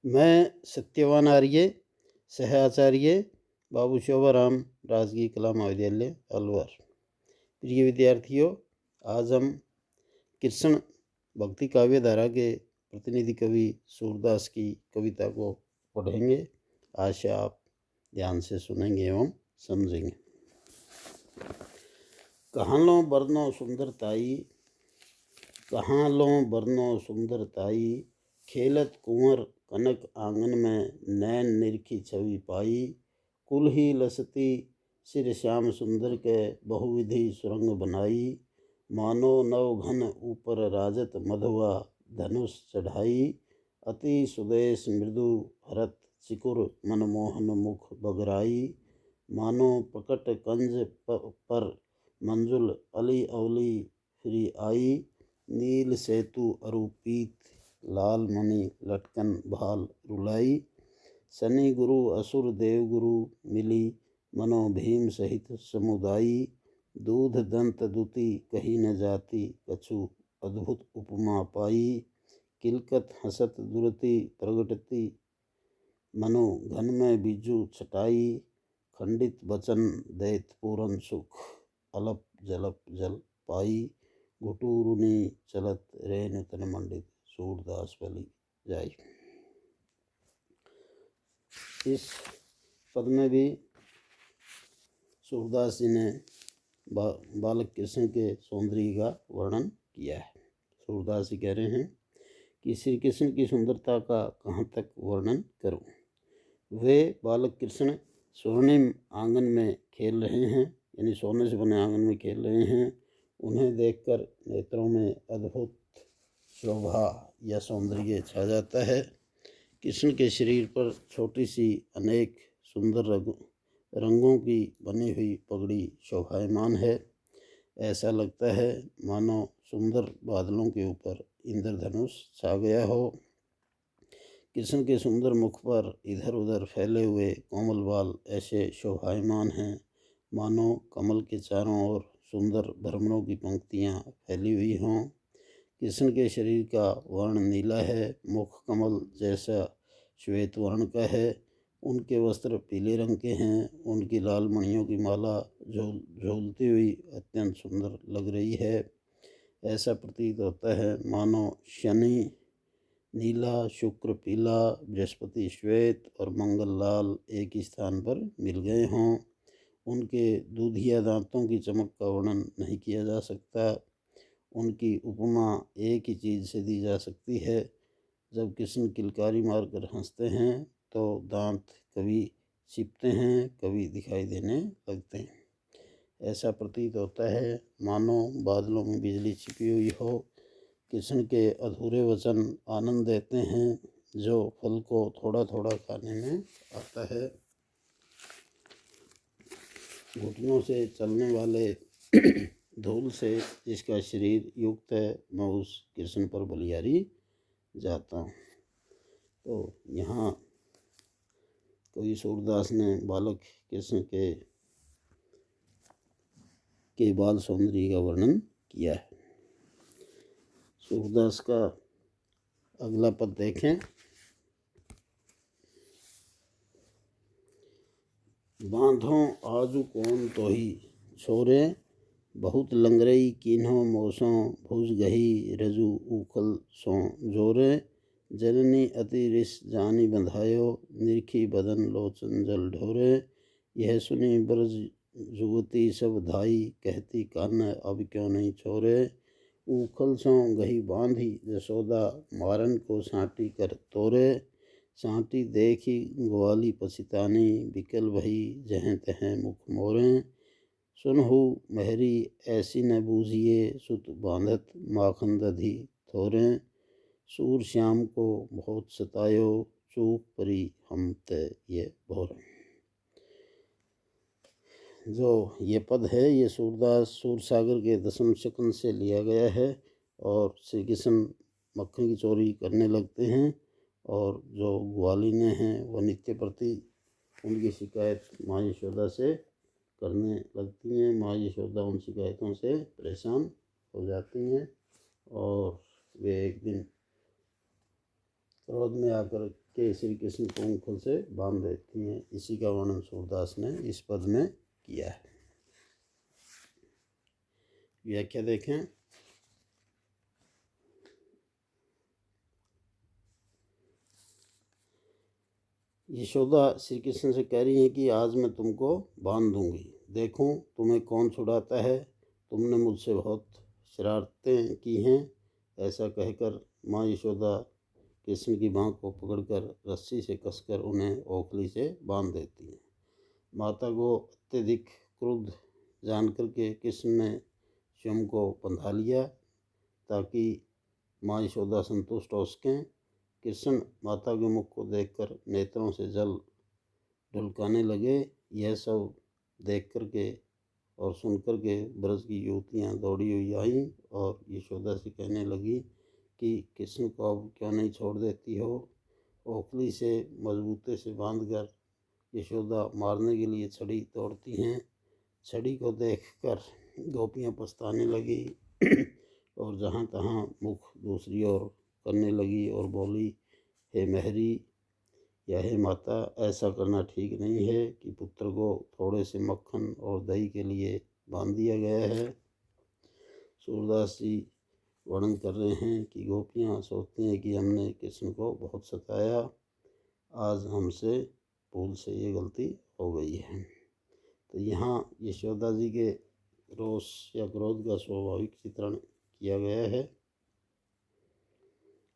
मैं सत्यवान आर्य, सह आचार्य बाबू शोभाराम राजकीय कला महाविद्यालय अलवर। प्रिय विद्यार्थियों, आज हम कृष्ण भक्ति काव्य धारा के प्रतिनिधि कवि सूरदास की कविता को पढ़ेंगे। आशा आप ध्यान से सुनेंगे एवं समझेंगे। कहाँ लो बरनो सुंदरताई, कहाँ लो बरनो सुंदरताई, खेलत कुंवर कनक आंगन में नैन निरखी छवि पाई। कुल ही लसती सिर श्याम सुंदर के बहुविधि सुरंग बनाई। मानो नव घन ऊपर राजत मधुआ धनुष चढ़ाई। अति सुदेश मृदु हरत चिकुर मनमोहन मुख बगराई। मानो प्रकट कंज पर मंजुल अली अवली फिरी आई। नील सेतु अरूपीत लाल मणि लटकन भाल रुलाई। शनि गुरु असुर देव गुरु मिली मनो भीम सहित समुदायी। दूध दंत दुति कही न जाती कछु अद्भुत उपमा पाई। किलकत हसत दुरति प्रगटती मनो घन में बीजू छटाई। खंडित वचन दैत पूरन सुख अलप जलप जल पाई। घुटुरुनि चलत रेनु तन मंडित सूरदास बलि जाई। इस पद में भी सूरदास जी ने बालक कृष्ण के सौंदर्य का वर्णन किया है। सूरदास जी कह रहे हैं कि श्री कृष्ण की सुंदरता का कहाँ तक वर्णन करूं। वे बालक कृष्ण स्वर्णिम आंगन में खेल रहे हैं, यानी सोने से बने आंगन में खेल रहे हैं। उन्हें देखकर नेत्रों में अद्भुत शोभा या सौंदर्य छा जाता है। कृष्ण के शरीर पर छोटी सी अनेक सुंदर रंगों की बनी हुई पगड़ी शोभायमान है। ऐसा लगता है मानो सुंदर बादलों के ऊपर इंद्रधनुष छा गया हो। कृष्ण के सुंदर मुख पर इधर उधर फैले हुए कोमल बाल ऐसे शोभायमान हैं मानो कमल के चारों ओर सुंदर भ्रमरों की पंक्तियाँ फैली हुई हों। कृष्ण के शरीर का वर्ण नीला है, मुख कमल जैसा श्वेत वर्ण का है। उनके वस्त्र पीले रंग के हैं। उनकी लाल मणियों की माला झूलती हुई अत्यंत सुंदर लग रही है। ऐसा प्रतीत होता है मानो शनि नीला, शुक्र पीला, बृहस्पति श्वेत और मंगल लाल एक ही स्थान पर मिल गए हों। उनके दूधिया दांतों की चमक का वर्णन नहीं किया जा सकता। उनकी उपमा एक ही चीज़ से दी जा सकती है। जब कृष्ण किलकारी मारकर हंसते हैं तो दांत कभी छिपते हैं, कभी दिखाई देने लगते हैं। ऐसा प्रतीत होता है मानो बादलों में बिजली छिपी हुई हो। कृष्ण के अधूरे वचन आनंद देते हैं, जो फल को थोड़ा थोड़ा खाने में आता है। घुटनों से चलने वाले धूल से जिसका शरीर युक्त है, मैं उस कृष्ण पर बलिहारी जाता हूँ। तो यहाँ कवि सूरदास ने बालक कृष्ण के बाल सौंदर्य का वर्णन किया है। सूरदास का अगला पद देखें। बांधो आजु कौन तो ही छोरे, बहुत लंगरई किन्हो मोसों भुज गही रजू उखल सो जोरे। जननी अति रिस जानी बंधायो, निरखी बदन लोचन जल ढोरे। यह सुनी ब्रज जुगती सब धाई, कहती कान्ह अब क्यों नहीं छोरे। उखल सो गही बांधी जसोदा, मारन को साँटी कर तोरे। साँटी देखी ग्वाली पछितानी, बिकल भई जहाँ तहाँ मुख मोरे। सुनहु महरी ऐसी न बूझिए, सुत बांधत माखन दधी थोरे। सूर श्याम को बहुत सतायो, चूक परी हम ते ये भोरे। जो ये पद है ये सूरदास सूरसागर के दशम शकन से लिया गया है। और श्री कृष्ण मक्खन की चोरी करने लगते हैं और जो ग्वालिनें हैं वह नित्य प्रति उनकी शिकायत माँ यशोदा से करने लगती हैं। माँ यशोदा उन शिकायतों से परेशान हो जाती हैं और वे एक दिन क्रोध में आकर कि श्री कृष्ण को मुखों से बांध देती हैं। इसी का वर्णन सूरदास ने इस पद में किया है। व्याख्या देखें। यशोदा श्री कृष्ण से कह रही है कि आज मैं तुमको बांध दूंगी, देखूं तुम्हें कौन छुड़ाता है, तुमने मुझसे बहुत शरारतें की हैं। ऐसा कहकर माँ यशोदा कृष्ण की बाँह को पकड़कर रस्सी से कसकर उन्हें ओखली से बांध देती हैं। माता को अत्यधिक क्रुद्ध जानकर के कृष्ण ने स्वयं को बंधा लिया ताकि माँ यशोदा संतुष्ट हो सकें। कृष्ण माता के मुख को देखकर नेत्रों से जल ढुलकाने लगे। यह सब देख कर के और सुन कर के ब्रज की युवतियाँ दौड़ी हुई आईं और यशोदा से कहने लगी कि कृष्ण को अब क्यों नहीं छोड़ देती हो। ओखली से मजबूती से बांधकर यशोदा मारने के लिए छड़ी तोड़ती हैं। छड़ी को देखकर गोपियाँ पछताने लगी और जहाँ तहाँ मुख दूसरी ओर करने लगी और बोली, हे महरी या हे माता, ऐसा करना ठीक नहीं है कि पुत्र को थोड़े से मक्खन और दही के लिए बांध दिया गया है। सूरदास जी वर्णन कर रहे हैं कि गोपियाँ सोचती हैं कि हमने कृष्ण को बहुत सताया, आज हमसे भूल से ये गलती हो गई है। तो यहाँ यशोदा जी के रोष या क्रोध का स्वाभाविक चित्रण किया गया है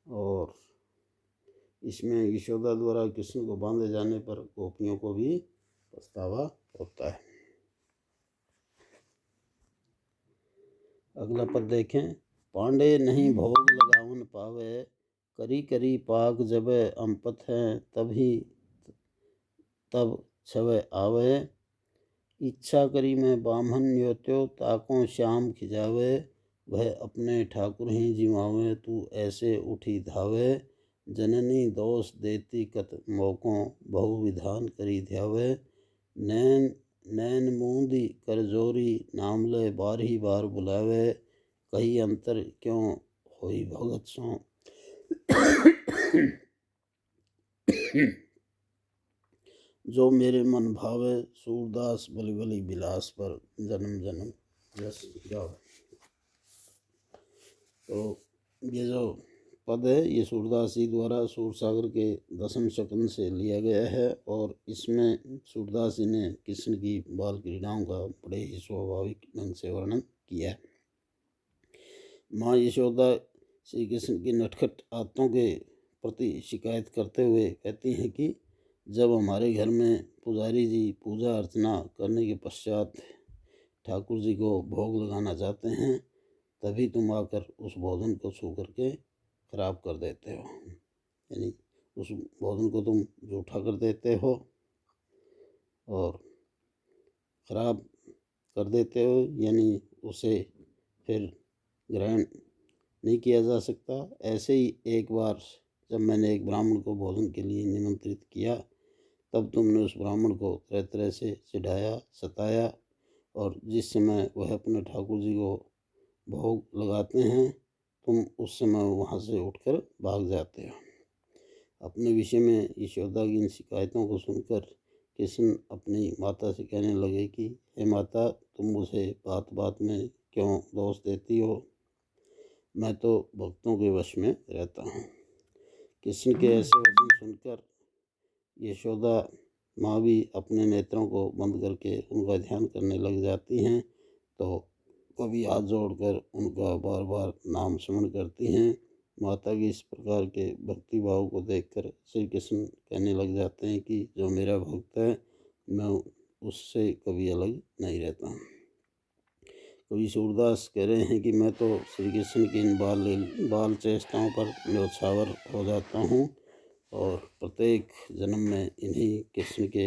और इसमें यशोदा द्वारा कृष्ण को बांधे जाने पर गोपियों को भी पछतावा होता है। अगला पद देखें। पांडे नहीं भोग लगावन पावे, करी करी पाक जब अम्पत हैं, तब छवै आवे। इच्छा करी मैं बामन योत्यो, ताकों श्याम खिजावे। वह अपने ठाकुर ही जिमावे, तू ऐसे उठी धावे। जननी दोष देती कत मौकों, बहु विधान करी ध्यावे। नैन मूंदी कर जोरी, नाम ले बारही बार बुलावे। कही अंतर क्यों होई भगत सो, जो मेरे मन भावे। सूरदास बलि बलि बिलास पर, जन्म जन्म यश गावे। तो ये जो पद है ये सूरदास जी द्वारा सूरसागर के दशम शकन से लिया गया है और इसमें सूरदास जी ने कृष्ण की बाल क्रीड़ाओं का बड़े ही स्वाभाविक ढंग से वर्णन किया है। माँ यशोदा श्री कृष्ण की नटखट आदतों के प्रति शिकायत करते हुए कहती हैं कि जब हमारे घर में पुजारी जी पूजा अर्चना करने के पश्चात ठाकुर जी को भोग लगाना चाहते हैं, तभी तुम आकर उस भोजन को छू करके खराब कर देते हो, यानी उस भोजन को तुम जूठा कर देते हो और खराब कर देते हो, यानी उसे फिर ग्रहण नहीं किया जा सकता। ऐसे ही एक बार जब मैंने एक ब्राह्मण को भोजन के लिए निमंत्रित किया, तब तुमने उस ब्राह्मण को तरह तरह से चिढ़ाया, सताया और जिस समय वह अपने ठाकुर जी को भोग लगाते हैं, तुम उस समय वहाँ से उठकर भाग जाते हो। अपने विषय में यशोदा की इन शिकायतों को सुनकर कृष्ण अपनी माता से कहने लगे कि हे माता, तुम मुझे बात बात में क्यों दोष देती हो, मैं तो भक्तों के वश में रहता हूँ। कृष्ण के ऐसे वचन सुनकर यशोदा माँ भी अपने नेत्रों को बंद करके उनका ध्यान करने लग जाती हैं। तो कभी हाथ जोड़कर उनका बार बार नाम स्मरण करती हैं। माता की इस प्रकार के भक्ति भाव को देखकर श्री कृष्ण कहने लग जाते हैं कि जो मेरा भक्त है, मैं उससे कभी अलग नहीं रहता। कवि सूरदास कह रहे हैं कि मैं तो श्री कृष्ण की इन बाल चेष्टाओं पर न्योछावर हो जाता हूँ और प्रत्येक जन्म में इन्हीं कृष्ण के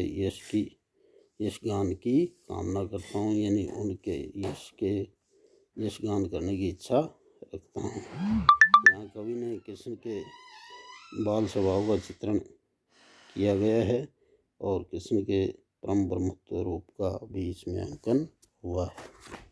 यशगान की कामना करता हूँ, यानी उनके यशगान करने की इच्छा रखता हूँ। यहाँ कवि ने कृष्ण के बाल स्वभाव का चित्रण किया गया है और कृष्ण के परम ब्रह्मत्व रूप का भी इसमें अंकन हुआ है।